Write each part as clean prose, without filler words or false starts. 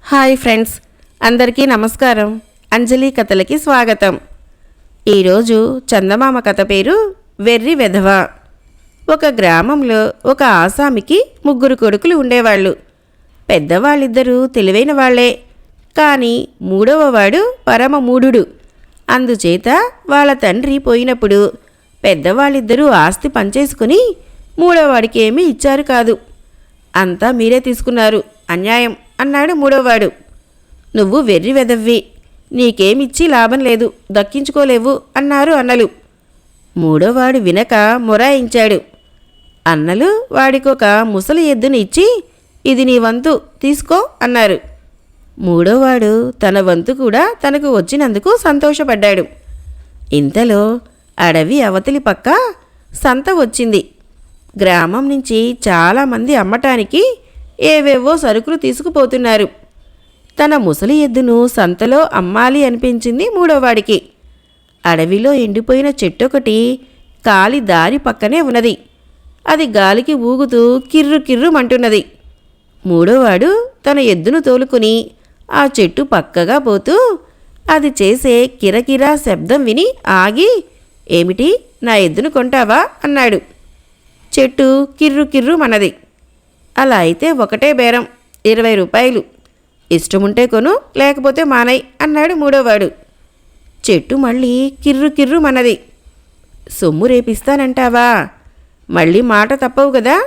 Hi friends, అందరికీ నమస్కారం. అంజలి కథలకి స్వాగతం. ఈరోజు చందమామ కథ పేరు వెర్రి వెధవ. ఒక గ్రామంలో ఒక ఆసామికి 3 కొడుకులు ఉండేవాళ్ళు. పెద్దవాళ్ళిద్దరూ తెలివైన వాళ్లే, కానీ 3వ వాడు పరమ మూఢుడు. అందుచేత వాళ్ళ తండ్రి పోయినప్పుడు పెద్దవాళ్ళిద్దరూ ఆస్తి పంచేసుకుని 3వ వాడికి ఏమీ ఇచ్చారు కాదు. అంతా మీరే తీసుకున్నారు, అన్యాయం అన్నాడు 3వవాడు. నువ్వు వెర్రి వెదవ్వి, నీకేమిచ్చి లాభం లేదు, దక్కించుకోలేవు అన్నారు అన్నలు. 3వవాడు వినక మొరాయించాడు. అన్నలు వాడికొక ముసలి ఎద్దుని ఇచ్చి, ఇది నీ వంతు తీసుకో అన్నారు. 3వవాడు తన వంతు కూడా తనకు వచ్చినందుకు సంతోషపడ్డాడు. ఇంతలో అడవి అవతలి పక్క సంత వచ్చింది. గ్రామం నుంచి చాలామంది అమ్మటానికి ఏవేవో సరుకులు తీసుకుపోతున్నారు. తన ముసలి ఎద్దును సంతలో అమ్మాలి అనిపించింది 3వవాడికి. అడవిలో ఎండిపోయిన చెట్టొకటి కాలి దారి పక్కనే ఉన్నది. అది గాలికి ఊగుతూ కిర్రు కిర్రుమంటున్నది. 3వవాడు తన ఎద్దును తోలుకుని ఆ చెట్టు పక్కగా పోతూ అది చేసే కిరకిరా శబ్దం విని ఆగి, ఏమిటి, నా ఎద్దును కొంటావా అన్నాడు. చెట్టు కిర్రు కిర్రుమన్నది. అలా అయితే ఒకటే బేరం, 20 రూపాయలు. ఇష్టముంటే కొను, లేకపోతే మానై అన్నాడు 3వవాడు. చెట్టు మళ్ళీ కిర్రు కిర్రుమన్నది. సొమ్ము రేపిస్తానంటావా? మళ్ళీ మాట తప్పవు కదా,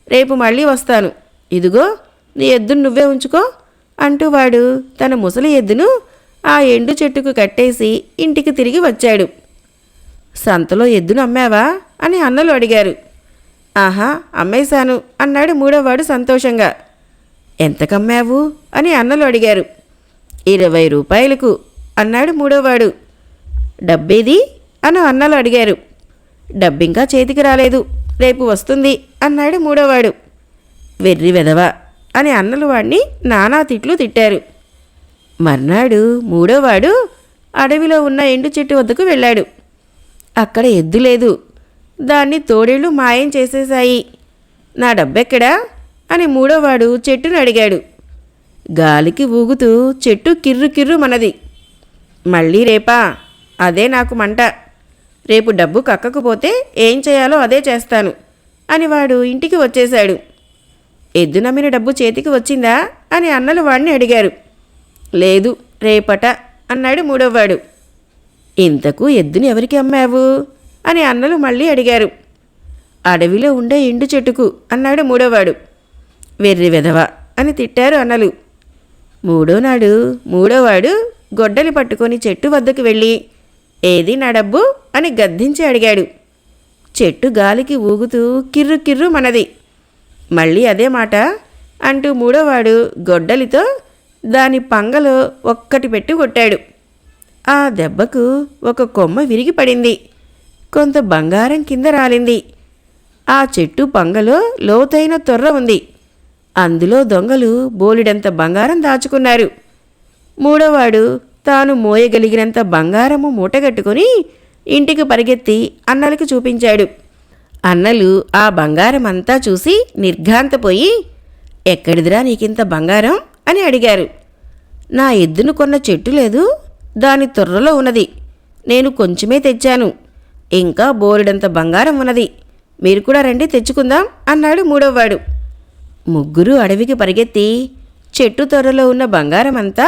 రేపు మళ్ళీ వస్తాను, ఇదిగో నీ ఎద్దును నువ్వే ఉంచుకో అంటూ వాడు తన ముసలి ఎద్దును ఆ ఎండు చెట్టుకు కట్టేసి ఇంటికి తిరిగి వచ్చాడు. సంతలో ఎద్దును అమ్మావా అని అన్నలు అడిగారు. ఆహా, అమ్మేశాను అన్నాడు 3వవాడు సంతోషంగా. ఎంతకమ్మావు అని అన్నలు అడిగారు. 20 రూపాయలకు అన్నాడు 3వవాడు. డబ్బేది అని అన్నలు అడిగారు. డబ్బింకా చేతికి రాలేదు, రేపు వస్తుంది అన్నాడు 3వవాడు. వెర్రి వెధవ అని అన్నలు వాడిని నానా తిట్లు తిట్టారు. మర్నాడు 3వవాడు అడవిలో ఉన్న ఎండు చెట్టు వద్దకు వెళ్ళాడు. అక్కడ ఎద్దు లేదు. దాన్ని తోడేళ్లు మాయం చేసేశాయి. నా డబ్బెక్కడా అని 3వవాడు చెట్టును అడిగాడు. గాలికి ఊగుతూ చెట్టు కిర్రు కిర్రుమన్నది. మళ్ళీ రేపా? అదే నాకు మంట. రేపు డబ్బు కక్కకపోతే ఏం చేయాలో అదే చేస్తాను అని వాడు ఇంటికి వచ్చేశాడు. ఎద్దు నమ్మిన డబ్బు చేతికి వచ్చిందా అని అన్నలు వాడిని అడిగారు. లేదు, రేపట అన్నాడు 3వవాడు. ఇంతకు ఎద్దుని ఎవరికి అమ్మావు అని అన్నలు మళ్ళీ అడిగారు. అడవిలో ఉండే ఎండు చెట్టుకు అన్నాడు 3వవాడు. వెర్రి వెధవ అని తిట్టారు అన్నలు. 3వ నాడు 3వవాడు గొడ్డలి పట్టుకొని చెట్టు వద్దకు వెళ్ళి, ఏది నా డబ్బు అని గద్దించి అడిగాడు. చెట్టు గాలికి ఊగుతూ కిర్రు కిర్రుమన్నది. మళ్ళీ అదే మాట అంటూ 3వవాడు గొడ్డలితో దాని పంగలో ఒక్కటి పెట్టి కొట్టాడు. ఆ దెబ్బకు ఒక కొమ్మ విరిగి పడింది. కొంత బంగారం కింద రాలింది. ఆ చెట్టు పంగలో లోతైన తొర్ర ఉంది. అందులో దొంగలు బోలెడంత బంగారం దాచుకున్నారు. 3వవాడు తాను మోయగలిగినంత బంగారము మూటగట్టుకుని ఇంటికి పరిగెత్తి అన్నలకు చూపించాడు. అన్నలు ఆ బంగారం అంతా చూసి నిర్ఘాంతపోయి, ఎక్కడిదిరా నీకింత బంగారం అని అడిగారు. నా ఎద్దును కొన్న చెట్టు లేదు, దాని తొర్రలో ఉన్నది. నేను కొంచెమే తెచ్చాను. ఇంకా బోలెడంత బంగారం ఉన్నది. మీరు కూడా రండి, తెచ్చుకుందాం అన్నాడు 3వవాడు. ముగ్గురు అడవికి పరిగెత్తి చెట్టు తొర్రలో ఉన్న బంగారమంతా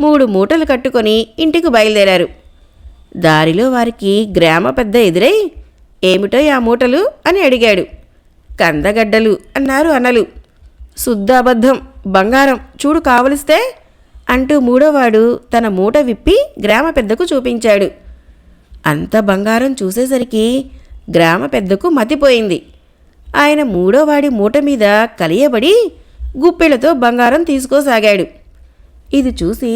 3 మూటలు కట్టుకొని ఇంటికి బయలుదేరారు. దారిలో వారికి గ్రామ పెద్ద ఎదురై, ఏమిటో ఆ మూటలు అని అడిగాడు. కందగడ్డలు అన్నారు అన్నలు. శుద్ధాబద్ధం, బంగారం, చూడు కావలిస్తే అంటూ 3వవాడు తన మూట విప్పి గ్రామ పెద్దకు చూపించాడు. అంత బంగారం చూసేసరికి గ్రామ పెద్దకు మతిపోయింది. ఆయన 3వవాడి మూట మీద కలియబడి గుప్పెళ్లతో బంగారం తీసుకోసాగాడు. ఇది చూసి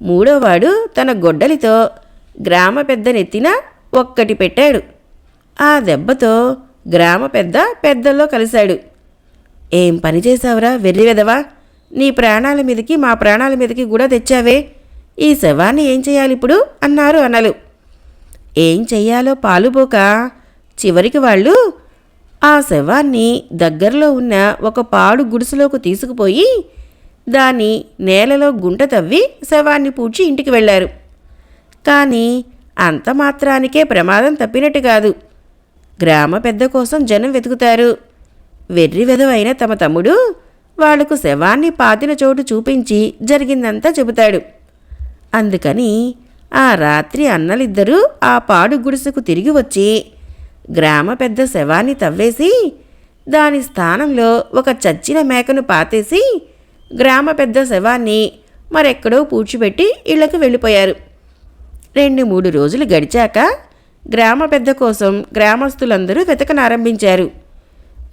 3వవాడు తన గొడ్డలితో గ్రామ పెద్ద నెత్తిన ఒక్కటి పెట్టాడు. ఆ దెబ్బతో గ్రామ పెద్ద పెద్దల్లో కలిశాడు. ఏం పని చేశావురా వెర్రి వెధవా, నీ ప్రాణాల మీదకి మా ప్రాణాల మీదకి కూడా తెచ్చావే, ఈ శవాన్ని ఏం చేయాలిప్పుడు అన్నారు అన్నలు. ఏం చెయ్యాలో పాలుపోక చివరికి వాళ్ళు ఆ శవాన్ని దగ్గరలో ఉన్న ఒక పాడు గుడిసెలోకి తీసుకుపోయి దాని నేలలో గుంట తవ్వి శవాన్ని పూడ్చి ఇంటికి వెళ్లారు. కానీ అంత మాత్రానికే ప్రమాదం తప్పినట్టు కాదు. గ్రామ పెద్ద కోసం జనం వెతుకుతారు. వెర్రి వెధవైన తమ తమ్ముడు వాళ్లకు శవాన్ని పాతిన చోటు చూపించి జరిగిందంతా చెబుతాడు. అందుకని ఆ రాత్రి అన్నలిద్దరూ ఆ పాడు గుడిసెకు తిరిగి వచ్చి గ్రామ పెద్ద శవాన్ని తవ్వేసి దాని స్థానంలో ఒక చచ్చిన మేకను పాతేసి గ్రామ పెద్ద శవాన్ని మరెక్కడో పూడ్చిపెట్టి ఇళ్లకు వెళ్ళిపోయారు. 2-3 రోజులు గడిచాక గ్రామ పెద్ద కోసం గ్రామస్తులందరూ వెతకనారంభించారు.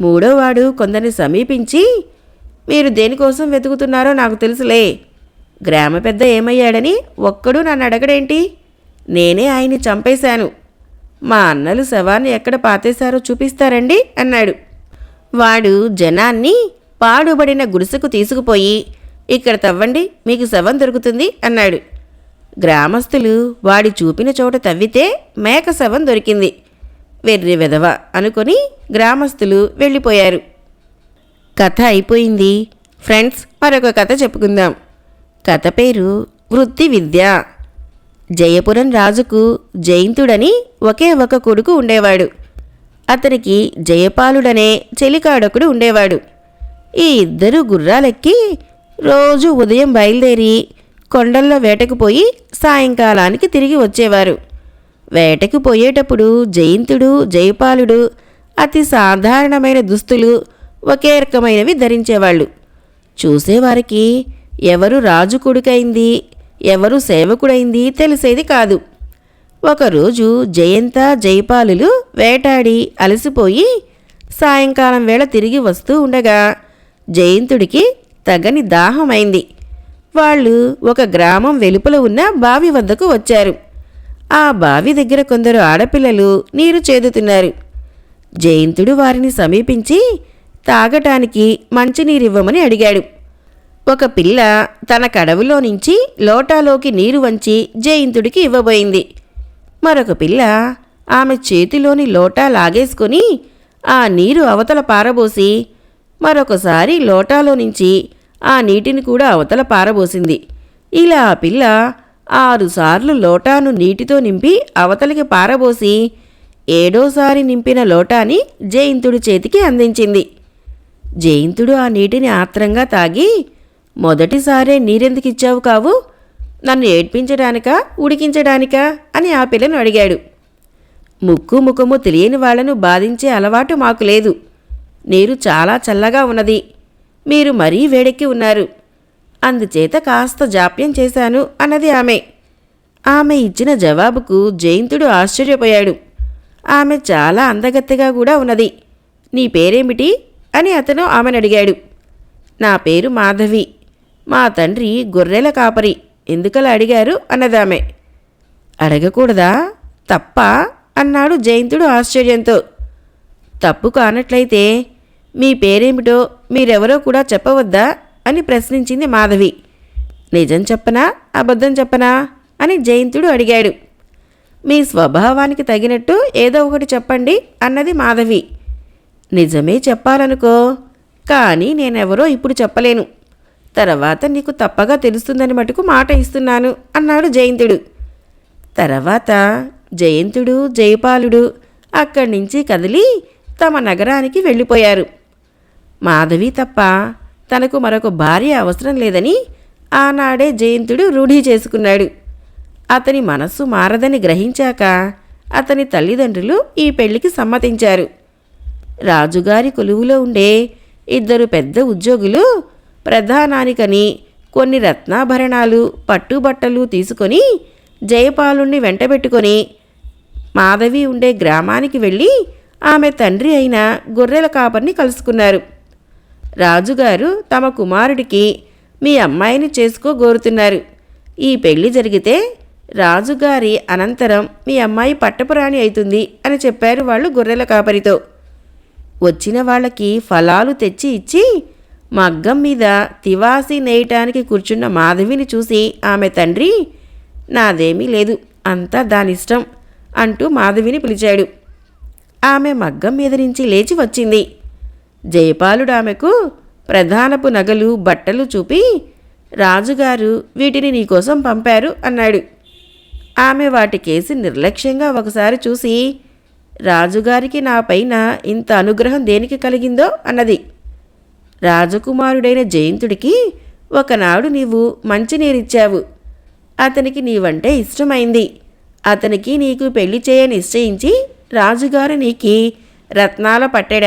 మూడోవాడు కొందరిని సమీపించి, మీరు దేనికోసం వెతుకుతున్నారో నాకు తెలుసులే. గ్రామ పెద్ద ఏమయ్యాడని ఒక్కడూ నన్ను అడగడేంటి? నేనే ఆయన్ని చంపేశాను. మా అన్నలు శవాన్ని ఎక్కడ పాతేశారో చూపిస్తారండి అన్నాడు. వాడు జనాన్ని పాడుబడిన గుడిసెకు తీసుకుపోయి, ఇక్కడ తవ్వండి, మీకు శవం దొరుకుతుంది అన్నాడు. గ్రామస్తులు వాడి చూపిన చోట తవ్వితే మేక శవం దొరికింది. వెర్రి వెధవ అనుకొని గ్రామస్తులు వెళ్ళిపోయారు. కథ అయిపోయింది. ఫ్రెండ్స్, మరొక కథ చెప్పుకుందాం. కథ పేరు వృత్తి విద్య. జయపురం రాజుకు జయంతుడని ఒకే ఒక కొడుకు ఉండేవాడు. అతనికి జయపాలుడనే చెలికాడొకడు ఉండేవాడు. ఈ ఇద్దరు గుర్రాలెక్కి రోజు ఉదయం బయలుదేరి కొండల్లో వేటకు పోయి సాయంకాలానికి తిరిగి వచ్చేవారు. వేటకు పోయేటప్పుడు జయంతుడు జయపాలుడు అతి సాధారణమైన దుస్తులు ఒకే రకమైనవి ధరించేవాళ్ళు. చూసేవారికి ఎవరు రాజు కొడుకైంది ఎవరు సేవకుడైంది తెలిసేది కాదు. ఒకరోజు జయంత జయపాలులు వేటాడి అలసిపోయి సాయంకాలం వేళ తిరిగి వస్తూ ఉండగా జయంతుడికి తగని దాహమైంది. వాళ్ళు ఒక గ్రామం వెలుపల ఉన్న బావి వద్దకు వచ్చారు. ఆ బావి దగ్గర కొందరు ఆడపిల్లలు నీరు చేదుతున్నారు. జయంతుడు వారిని సమీపించి తాగటానికి మంచినీరివ్వమని అడిగాడు. ఒక పిల్ల తన కడవులో నుంచి లోటాలోకి నీరు వంచి జయంతుడికి ఇవ్వబోయింది. మరొక పిల్ల ఆమె చేతిలోని లోటా లాగేసుకొని ఆ నీరు అవతల పారబోసి మరొకసారి లోటాలో నుంచి ఆ నీటిని కూడా అవతల పారబోసింది. ఇలా ఆ పిల్ల 6 సార్లు లోటాను నీటితో నింపి అవతలికి పారబోసి 7ఓసారి నింపిన లోటాని జయంతుడి చేతికి అందించింది. జయంతుడు ఆ నీటిని ఆత్రంగా తాగి, మొదటిసారే నీరెందుకిచ్చావు కావు? నన్ను ఏడ్పించడానికా ఉడికించడానికా అని ఆ పిల్లను అడిగాడు. ముక్కు ముఖము తెలియని వాళ్లను బాధించే అలవాటు మాకు లేదు. నీరు చాలా చల్లగా ఉన్నది. మీరు మరీ వేడెక్కి ఉన్నారు. అందుచేత కాస్త జాప్యం చేశాను అన్నది ఆమె. ఆమె ఇచ్చిన జవాబుకు జయంతుడు ఆశ్చర్యపోయాడు. ఆమె చాలా అందగత్తెగా కూడా ఉన్నది. నీ పేరేమిటి అని అతను ఆమెను అడిగాడు. నా పేరు మాధవి. మా తండ్రి గొర్రెల కాపరి. ఎందుకలా అడిగారు అన్నదామె. అడగకూడదా? తప్పా అన్నాడు జయంతుడు ఆశ్చర్యంతో. తప్పు కానట్లయితే మీ పేరేమిటో మీరెవరో కూడా చెప్పవద్దా అని ప్రశ్నించింది మాధవి. నిజం చెప్పనా అబద్ధం చెప్పనా అని జయంతుడు అడిగాడు. మీ స్వభావానికి తగినట్టు ఏదో ఒకటి చెప్పండి అన్నది మాధవి. నిజమే చెప్పాలనుకో, కానీ నేనెవరో ఇప్పుడు చెప్పలేను. తర్వాత నీకు తప్పగా తెలుస్తుందని మటుకు మాట ఇస్తున్నాను అన్నాడు జయంతుడు. తర్వాత జయంతుడు జయపాలుడు అక్కడి నుంచి కదిలి తమ నగరానికి వెళ్ళిపోయారు. మాధవి తప్ప తనకు మరొక భార్య అవసరం లేదని ఆనాడే జయంతుడు రూఢీ చేసుకున్నాడు. అతని మనస్సు మారదని గ్రహించాక అతని తల్లిదండ్రులు ఈ పెళ్లికి సమ్మతించారు. రాజుగారి కొలువులో ఉండే 2 పెద్ద ఉద్యోగులు ప్రధానానికని కొన్ని రత్నాభరణాలు పట్టుబట్టలు తీసుకొని జయపాలుణ్ణి వెంటబెట్టుకొని మాధవి ఉండే గ్రామానికి వెళ్ళి ఆమె తండ్రి అయిన గొర్రెల కాపర్ని కలుసుకున్నారు. రాజుగారు తమ కుమారుడికి మీ అమ్మాయిని చేసుకోగోరుతున్నారు. ఈ పెళ్లి జరిగితే రాజుగారి అనంతరం మీ అమ్మాయి పట్టపురాణి అవుతుంది అని చెప్పారు వాళ్ళు గొర్రెల కాపరితో. వచ్చిన వాళ్ళకి ఫలాలు తెచ్చి ఇచ్చి మగ్గం మీద తివాసి నేయటానికి కూర్చున్న మాధవిని చూసి ఆమె తండ్రి, నాదేమీ లేదు, అంతా దానిష్టం అంటూ మాధవిని పిలిచాడు. ఆమె మగ్గం మీద నుంచి లేచి వచ్చింది. జయపాలుడు ఆమెకు ప్రధానపు నగలు బట్టలు చూపి, రాజుగారు వీటిని నీకోసం పంపారు అన్నాడు. ఆమె వాటికేసి నిర్లక్ష్యంగా ఒకసారి చూసి, రాజుగారికి నా పైన ఇంత అనుగ్రహం దేనికి కలిగిందో అన్నది. రాజకుమారుడైన జయంతుడికి ఒకనాడు నీవు మంచినీరిచ్చావు. అతనికి నీవంటే ఇష్టమైంది. అతనికి నీకు పెళ్లి చేయ నిశ్చయించి రాజుగారు నీకి రత్నాల పట్టెడ,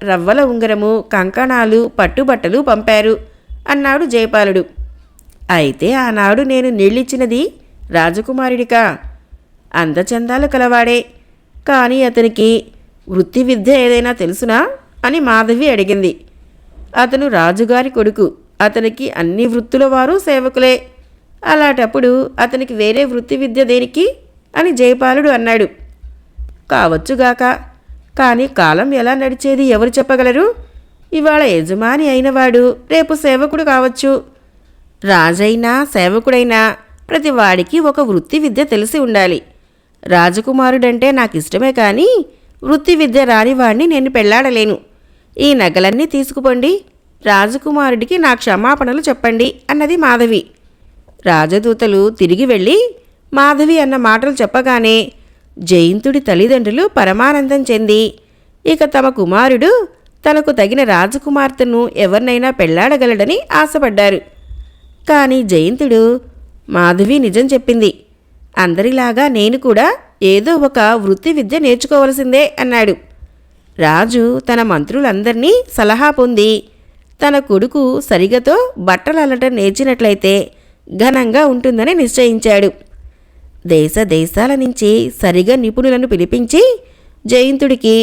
రవ్వల ఉంగరము, కంకణాలు, పట్టుబట్టలు పంపారు అన్నాడు జయపాలుడు. అయితే ఆనాడు నేను నీళ్ళిచ్చినది రాజకుమారుడికా? అందచందాలు కలవాడే, కానీ అతనికి వృత్తి విద్య ఏదైనా తెలుసునా అని మాధవి అడిగింది. అతను రాజుగారి కొడుకు. అతనికి అన్ని వృత్తుల వారు సేవకులే. అలాంటప్పుడు అతనికి వేరే వృత్తి విద్య దేనికి అని జయపాలుడు అన్నాడు. కావచ్చుగాక, కానీ కాలం ఎలా నడిచేది ఎవరు చెప్పగలరు? ఇవాళ యజమాని అయినవాడు రేపు సేవకుడు కావచ్చు. రాజైనా సేవకుడైనా ప్రతివాడికి ఒక వృత్తి విద్య తెలిసి ఉండాలి. రాజకుమారుడంటే నాకిష్టమే, కానీ వృత్తి విద్య రానివాడిని నేను పెళ్లాడలేను. ఈ నగలన్నీ తీసుకుపోండి, రాజకుమారుడికి నా క్షమాపణలు చెప్పండి అన్నది మాధవి. రాజదూతలు తిరిగి వెళ్ళి మాధవి అన్న మాటలు చెప్పగానే జయంతుడి తల్లిదండ్రులు పరమానందం చెంది ఇక తమ కుమారుడు తనకు తగిన రాజకుమార్తెను ఎవరినైనా పెళ్లాడగలడని ఆశపడ్డారు. కానీ జయంతుడు, మాధవి నిజం చెప్పింది, అందరిలాగా నేను కూడా ఏదో ఒక వృత్తి విద్య నేర్చుకోవలసిందే అన్నాడు. రాజు తన మంత్రులందరినీ సలహా పొంది తన కొడుకు సరిగతో బట్టలు అల్లటం నేర్చినట్లయితే ఘనంగా ఉంటుందని నిశ్చయించాడు. దేశ దేశాల నుంచి సరిగా నిపుణులను పిలిపించి జయంతుడికి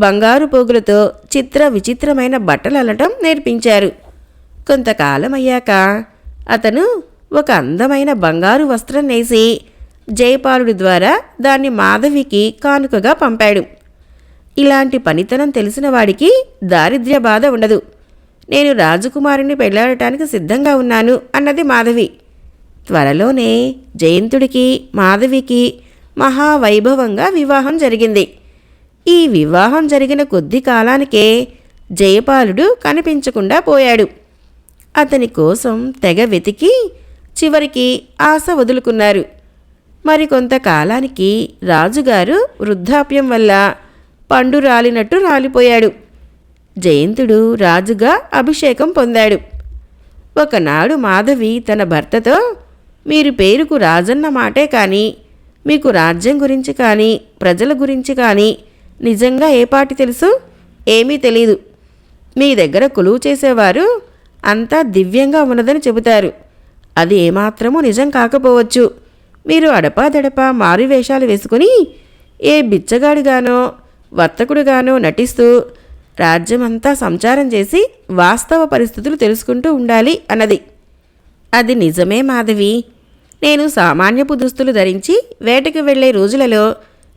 బంగారు పోగులతో చిత్ర విచిత్రమైన బట్టలు అల్లటం నేర్పించారు. కొంతకాలం అయ్యాక అతను ఒక అందమైన బంగారు వస్త్రం నేసి జయపాలుడి ద్వారా దాన్ని మాధవికి కానుకగా పంపాడు. ఇలాంటి పనితనం తెలిసిన వాడికి దారిద్ర్య బాధ ఉండదు. నేను రాజకుమారుని పెళ్లాడటానికి సిద్ధంగా ఉన్నాను అన్నది మాధవి. త్వరలోనే జయంతుడికి మాధవికి మహావైభవంగా వివాహం జరిగింది. ఈ వివాహం జరిగిన కొద్ది కాలానికే జయపాలుడు కనిపించకుండా పోయాడు. అతని కోసం తెగ వెతికి చివరికి ఆశ వదులుకున్నారు. మరికొంతకాలానికి రాజుగారు వృద్ధాప్యం వల్ల పండు రాలినట్టు రాలిపోయాడు. జయంతుడు రాజుగా అభిషేకం పొందాడు. ఒకనాడు మాధవి తన భర్తతో, మీరు పేరుకు రాజన్న మాటే కానీ మీకు రాజ్యం గురించి కానీ ప్రజల గురించి కానీ నిజంగా ఏపాటి తెలుసు? ఏమీ తెలీదు. మీ దగ్గర కొలువు చేసేవారు అంతా దివ్యంగా ఉన్నదని చెబుతారు. అది ఏమాత్రమూ నిజం కాకపోవచ్చు. మీరు అడపాదడపా మారువేషాలు వేసుకుని ఏ బిచ్చగాడిగానో వర్తకుడిగానో నటిస్తూ రాజ్యమంతా సంచారం చేసి వాస్తవ పరిస్థితులు తెలుసుకుంటూ ఉండాలి అన్నది. అది నిజమే మాధవి. నేను సామాన్యపు దుస్తులు ధరించి వేటకి వెళ్లే రోజులలో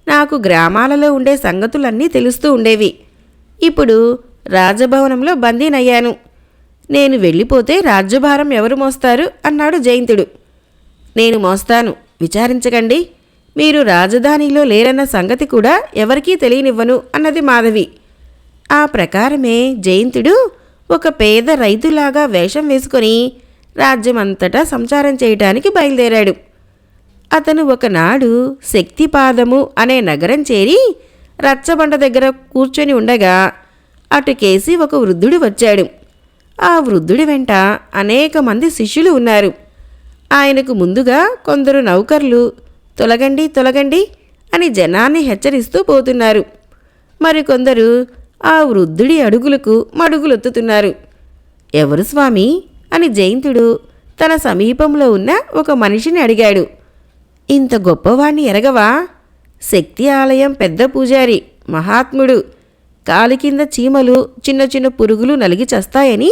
నాకు గ్రామాలలో ఉండే సంగతులన్నీ తెలుస్తూ ఉండేవి. ఇప్పుడు రాజభవనంలో బందీనయ్యాను. నేను వెళ్ళిపోతే రాజ్యభారం ఎవరు మోస్తారు అన్నాడు జయంతుడు. నేను మోస్తాను, విచారించకండి. మీరు రాజధానిలో లేరన్న సంగతి కూడా ఎవరికీ తెలియనివ్వను అన్నది మాధవి. ఆ ప్రకారమే జయంతుడు ఒక పేద రైతులాగా వేషం వేసుకొని రాజ్యమంతటా సంచారం చేయటానికి బయలుదేరాడు. అతను ఒకనాడు శక్తిపాదము అనే నగరం చేరి రచ్చబండ దగ్గర కూర్చొని ఉండగా అటుకేసి ఒక వృద్ధుడు వచ్చాడు. ఆ వృద్ధుడి వెంట అనేక మంది శిష్యులు ఉన్నారు. ఆయనకు ముందుగా కొందరు నౌకర్లు తొలగండి తొలగండి అని జనాన్ని హెచ్చరిస్తూ పోతున్నారు. మరికొందరు ఆ వృద్ధుడి అడుగులకు మడుగులొత్తుతున్నారు. ఎవరు స్వామి అని జయంతుడు తన సమీపంలో ఉన్న ఒక మనిషిని అడిగాడు. ఇంత గొప్పవాణ్ణి ఎరగవా? శక్తి ఆలయం పెద్ద పూజారి, మహాత్ముడు. కాలి కింద చీమలు చిన్న చిన్న పురుగులు నలిగి చస్తాయని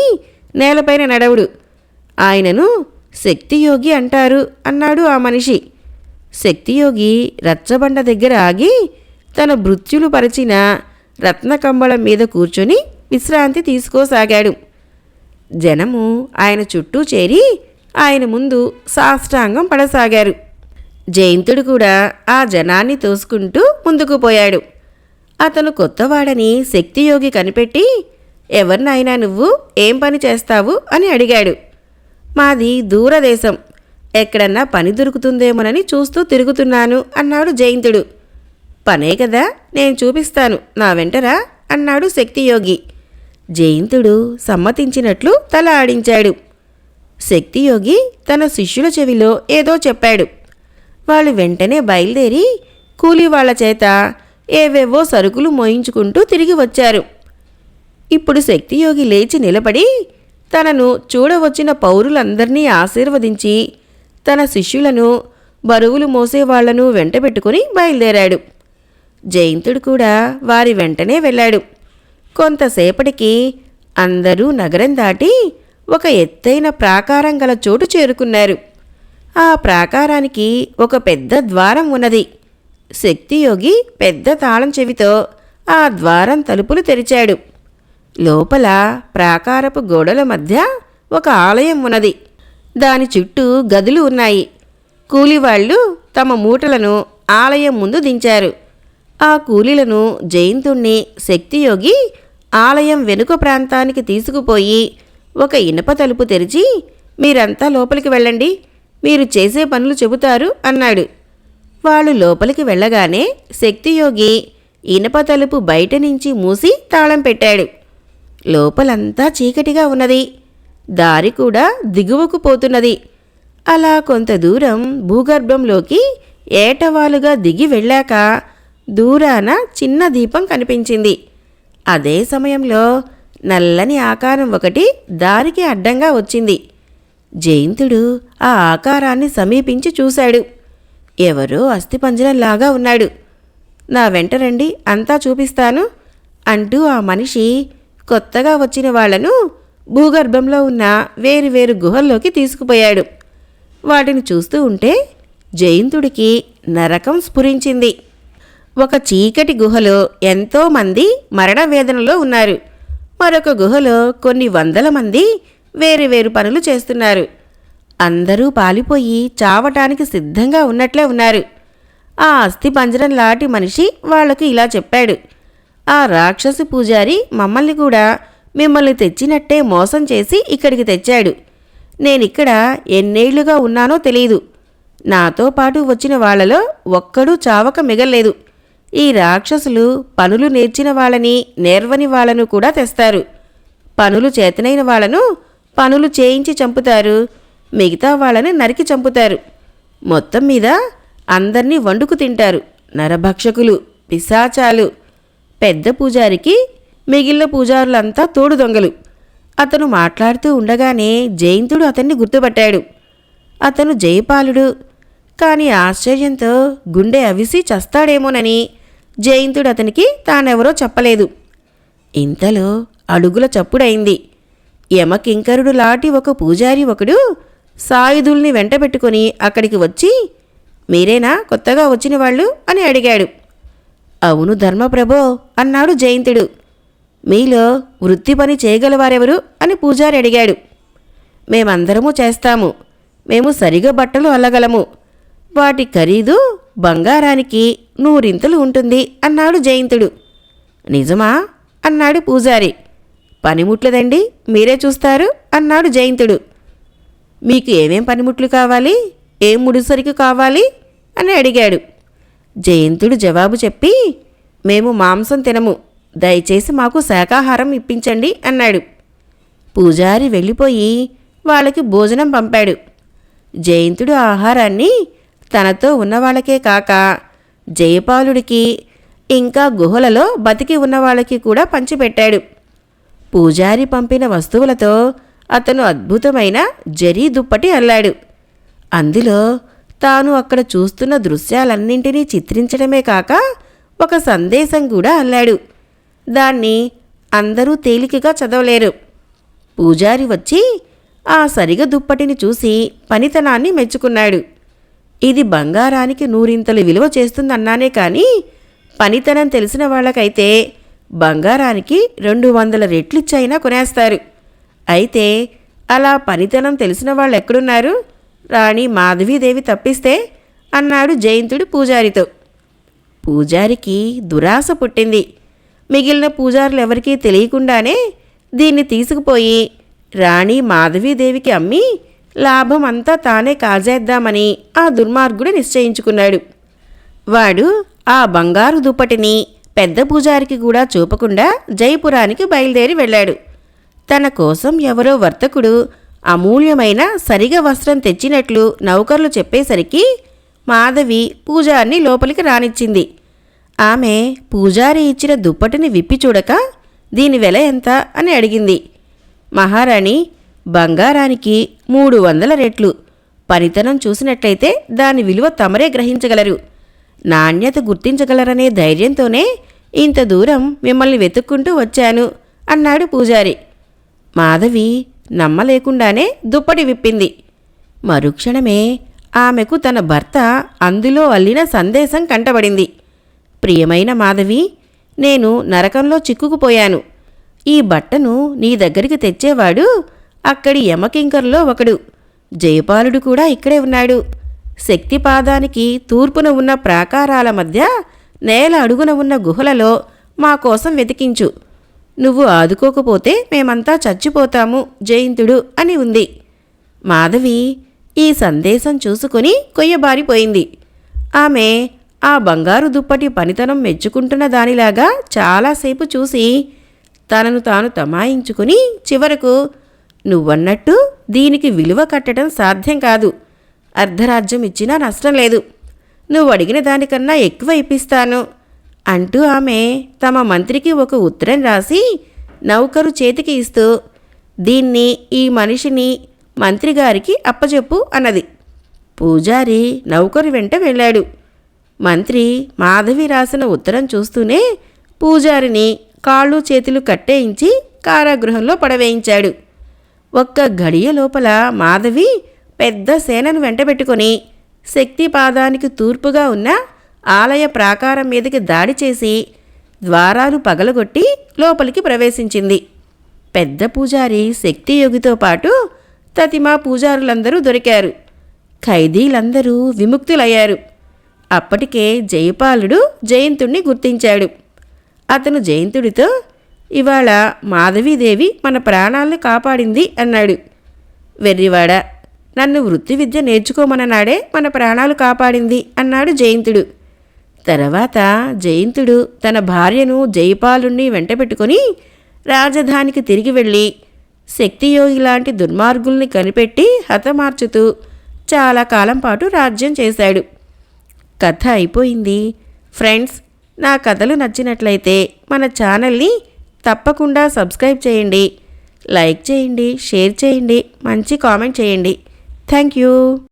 నేలపైన నడవుడు. ఆయనను శక్తియోగి అంటారు అన్నాడు ఆ మనిషి. శక్తియోగి రచ్చబండ దగ్గర ఆగి తన భృత్యులు పరిచిన రత్నకంబళం మీద కూర్చొని విశ్రాంతి తీసుకోసాగాడు. జనము ఆయన చుట్టూ చేరి ఆయన ముందు సాష్టాంగం పడసాగారు. జయంతుడు కూడా ఆ జనాన్ని తోసుకుంటూ ముందుకు పోయాడు. అతను కొత్తవాడని శక్తియోగి కనిపెట్టి, ఎవరినైనా నువ్వు ఏం పని చేస్తావు అని అడిగాడు. మాది దూరదేశం, ఎక్కడన్నా పని దొరుకుతుందేమోనని చూస్తూ తిరుగుతున్నాను అన్నాడు జయంతుడు. పనే కదా, నేను చూపిస్తాను, నా వెంటరా అన్నాడు శక్తియోగి. జయంతుడు సమ్మతించినట్లు తల ఆడించాడు. శక్తియోగి తన శిష్యుల చెవిలో ఏదో చెప్పాడు. వాళ్ళు వెంటనే బయలుదేరి కూలీ వాళ్ల చేత ఏవేవో సరుకులు మోయించుకుంటూ తిరిగి వచ్చారు. ఇప్పుడు శక్తియోగి లేచి నిలబడి తనను చూడవచ్చిన పౌరులందర్నీ ఆశీర్వదించి తన శిష్యులను, బరువులు మోసేవాళ్లను వెంటబెట్టుకుని బయలుదేరాడు. జయంతుడు కూడా వారి వెంటనే వెళ్ళాడు. కొంతసేపటికి అందరూ నగరం దాటి ఒక ఎత్తైన ప్రాకారం గల చోటు చేరుకున్నారు. ఆ ప్రాకారానికి ఒక పెద్ద ద్వారం ఉన్నది. శక్తియోగి పెద్ద తాళం చెవితో ఆ ద్వారం తలుపులు తెరిచాడు. లోపల ప్రాకారపు గోడల మధ్య ఒక ఆలయం ఉన్నది. దాని చుట్టూ గదులు ఉన్నాయి. కూలివాళ్లు తమ మూటలను ఆలయం ముందు దించారు. ఆ కూలీలను జయంతుణ్ణి శక్తియోగి ఆలయం వెనుక ప్రాంతానికి తీసుకుపోయి ఒక ఇనప తలుపు తెరిచి, మీరంతా లోపలికి వెళ్ళండి, మీరు చేసే పనులు చెబుతారు అన్నాడు. వాళ్ళు లోపలికి వెళ్ళగానే శక్తియోగి ఇనప తలుపు బయట నుంచి మూసి తాళం పెట్టాడు. లోపలంతా చీకటిగా ఉన్నది. దారి కూడా దిగువకు పోతున్నది. అలా కొంత దూరం భూగర్భంలోకి ఏటవాలుగా దిగి వెళ్ళాక దూరాన చిన్న దీపం కనిపించింది. అదే సమయంలో నల్లని ఆకారం ఒకటి దారికి అడ్డంగా వచ్చింది. జయంతుడు ఆ ఆకారాన్ని సమీపించి చూశాడు. ఎవరో అస్థిపంజరంలాగా ఉన్నాడు. నా వెంట రండి, అంతా చూపిస్తాను అంటూ ఆ మనిషి కొత్తగా వచ్చిన వాళ్లను భూగర్భంలో ఉన్న వేరువేరు గుహల్లోకి తీసుకుపోయాడు. వాటిని చూస్తూ ఉంటే జయంతుడికి నరకం స్ఫురించింది. ఒక చీకటి గుహలో ఎంతోమంది మరణవేదనలో ఉన్నారు. మరొక గుహలో కొన్ని వందల మంది వేరువేరు పనులు చేస్తున్నారు. అందరూ పాలిపోయి చావటానికి సిద్ధంగా ఉన్నట్లే ఉన్నారు. ఆ అస్థిపంజరం లాంటి మనిషి వాళ్లకు ఇలా చెప్పాడు. ఆ రాక్షసి పూజారి మమ్మల్ని కూడా మిమ్మల్ని తెచ్చినట్టే మోసం చేసి ఇక్కడికి తెచ్చాడు. నేనిక్కడ ఎన్నేళ్లుగా ఉన్నానో తెలీదు. నాతో పాటు వచ్చిన వాళ్లలో ఒక్కడూ చావక మిగల్లేదు. ఈ రాక్షసులు పనులు నేర్చిన వాళ్ళని, నేర్వని వాళ్లను కూడా తెస్తారు. పనులు చేతనైన వాళ్లను పనులు చేయించి చంపుతారు, మిగతా వాళ్ళని నరికి చంపుతారు. మొత్తం మీద అందర్నీ వండుకు తింటారు. నరభక్షకులు, పిశాచాలు. పెద్ద పూజారికి మిగిలిన పూజారులంతా తోడు దొంగలు. అతను మాట్లాడుతూ ఉండగానే జయంతుడు అతన్ని గుర్తుపట్టాడు. అతను జయపాలుడు. కాని ఆశ్చర్యంతో గుండె అవిసి చస్తాడేమోనని జయంతుడు అతనికి తానెవరో చెప్పలేదు. ఇంతలో అడుగుల చప్పుడైంది. యమకింకరుడు లాంటి ఒక పూజారి ఒకడు సాయుధుల్ని వెంటబెట్టుకుని అక్కడికి వచ్చి, మీరేనా కొత్తగా వచ్చిన వాళ్ళు అని అడిగాడు. అవును ధర్మప్రభో అన్నాడు జయంతుడు. మీలో వృత్తి పని చేయగలవారెవరు అని పూజారి అడిగాడు. మేమందరము చేస్తాము. మేము సరిగా బట్టలు అల్లగలము. వాటి ఖరీదు బంగారానికి 100 ఉంటుంది అన్నాడు జయంతుడు. నిజమా అన్నాడు పూజారి. పనిముట్లదండి, మీరే చూస్తారు అన్నాడు జయంతుడు. మీకు ఏమేం పనిముట్లు కావాలి, ఏం ముడిసరికి కావాలి అని అడిగాడు. జయంతుడు జవాబు చెప్పి, మేము మాంసం తినము, దయచేసి మాకు శాకాహారం ఇప్పించండి అన్నాడు. పూజారి వెళ్ళిపోయి వాళ్ళకి భోజనం పంపాడు. జయంతుడు ఆహారాన్ని తనతో ఉన్నవాళ్ళకే కాక జయపాలుడికి, ఇంకా గుహలలో బతికి ఉన్నవాళ్ళకి కూడా పంచిపెట్టాడు. పూజారి పంపిన వస్తువులతో అతను అద్భుతమైన జరీ దుప్పటి అల్లాడు. అందులో తాను అక్కడ చూస్తున్న దృశ్యాలన్నింటినీ చిత్రించడమే కాక ఒక సందేశం కూడా అల్లాడు. దాన్ని అందరూ తేలికగా చదవలేరు. పూజారి వచ్చి ఆ సరిగ దుప్పటిని చూసి పనితనాన్ని మెచ్చుకున్నాడు. ఇది బంగారానికి 100 విలువ చేస్తుందన్నానే కానీ పనితనం తెలిసిన వాళ్ళకైతే బంగారానికి 200 రెట్లిచ్చైనా కొనేస్తారు. అయితే అలా పనితనం తెలిసిన వాళ్ళు ఎక్కడున్నారు? రాణి మాధవీదేవి తప్పిస్తే అన్నాడు జయంతుడు పూజారితో. పూజారికి దురాశ పుట్టింది. మిగిలిన పూజారులెవరికీ తెలియకుండానే దీన్ని తీసుకుపోయి రాణి మాధవీదేవికి అమ్మి లాభం అంతా తానే కాజేద్దామని ఆ దుర్మార్గుడు నిశ్చయించుకున్నాడు. వాడు ఆ బంగారు దుప్పటిని పెద్ద పూజారికి కూడా చూపకుండా జైపురానికి బయలుదేరి వెళ్ళాడు. తన కోసం ఎవరో వర్తకుడు అమూల్యమైన సరిగ వస్త్రం తెచ్చినట్లు నౌకర్లు చెప్పేసరికి మాధవి పూజారిని లోపలికి రానిచ్చింది. ఆమె పూజారి ఇచ్చిన దుప్పటిని విప్పి చూడక దీని వెల ఎంత అని అడిగింది. మహారాణి, బంగారానికి 300 రెట్లు. పనితనం చూసినట్లయితే దాని విలువ తమరే గ్రహించగలరు. నాణ్యత గుర్తించగలరనే ధైర్యంతోనే ఇంత దూరం మిమ్మల్ని వెతుక్కుంటూ వచ్చాను అన్నాడు పూజారి. మాధవి నమ్మలేకుండానే దుప్పటి విప్పింది. మరుక్షణమే ఆమెకు తన భర్త అందులో అల్లిన సందేశం కంటబడింది. ప్రియమైన మాధవి, నేను నరకంలో చిక్కుకుపోయాను. ఈ బట్టను నీ దగ్గరికి తెచ్చేవాడు అక్కడి యమకింకర్లో ఒకడు. జయపాలుడు కూడా ఇక్కడే ఉన్నాడు. శక్తిపాదానికి తూర్పున ఉన్న ప్రాకారాల మధ్య నేల అడుగున ఉన్న గుహలలో మా కోసం వెతికించు. నువ్వు ఆదుకోకపోతే మేమంతా చచ్చిపోతాము జయంతుడు అని ఉంది. మాధవి ఈ సందేశం చూసుకుని కొయ్యబారిపోయింది. ఆమె ఆ బంగారు దుప్పటి పనితనం మెచ్చుకుంటున్న దానిలాగా చాలాసేపు చూసి తనను తాను తమాయించుకుని చివరకు, నువ్వన్నట్టు దీనికి విలువ కట్టడం సాధ్యం కాదు. అర్ధరాజ్యం ఇచ్చినా నష్టం లేదు. నువ్వు అడిగిన దానికన్నా ఎక్కువ ఇప్పిస్తాను అంటూ ఆమె తమ మంత్రికి ఒక ఉత్తరం రాసి నౌకరు చేతికి ఇస్తూ, దీన్ని ఈ మనిషిని మంత్రిగారికి అప్పచెప్పు అన్నది. పూజారి నౌకరు వెంట వెళ్ళాడు. మంత్రి మాధవి రాసిన ఉత్తరం చూస్తూనే పూజారిని కాళ్ళు చేతులు కట్టేయించి కారాగృహంలో పడవేయించాడు. ఒక్క గడియ లోపల మాధవి పెద్ద సేనను వెంటబెట్టుకొని శక్తిపాదానికి తూర్పుగా ఉన్న ఆలయ ప్రాకారం మీదకి దాడి చేసి ద్వారాలు పగలగొట్టి లోపలికి ప్రవేశించింది. పెద్ద పూజారి శక్తియోగితో పాటు తతిమా పూజారులందరూ దొరికారు. ఖైదీలందరూ విముక్తులయ్యారు. అప్పటికే జయపాలుడు జయంతుణ్ణి గుర్తించాడు. అతను జయంతుడితో, ఇవాళ మాధవీదేవి మన ప్రాణాలను కాపాడింది అన్నాడు. వెర్రివాడ, నన్ను వృత్తి విద్య నేర్చుకోమననాడే మన ప్రాణాలు కాపాడింది అన్నాడు జయంతుడు. తర్వాత జయంతుడు తన భార్యను జయపాలుణ్ణి వెంటబెట్టుకుని రాజధానికి తిరిగి వెళ్ళి శక్తియోగి లాంటి దుర్మార్గుల్ని కనిపెట్టి హతమార్చుతూ చాలా కాలం పాటు రాజ్యం చేశాడు. కథ అయిపోయింది. ఫ్రెండ్స్, నా కథలు నచ్చినట్లయితే మన ఛానల్ని తప్పకుండా సబ్స్క్రైబ్ చేయండి, లైక్ చేయండి, షేర్ చేయండి, మంచి కామెంట్ చేయండి. Thank you.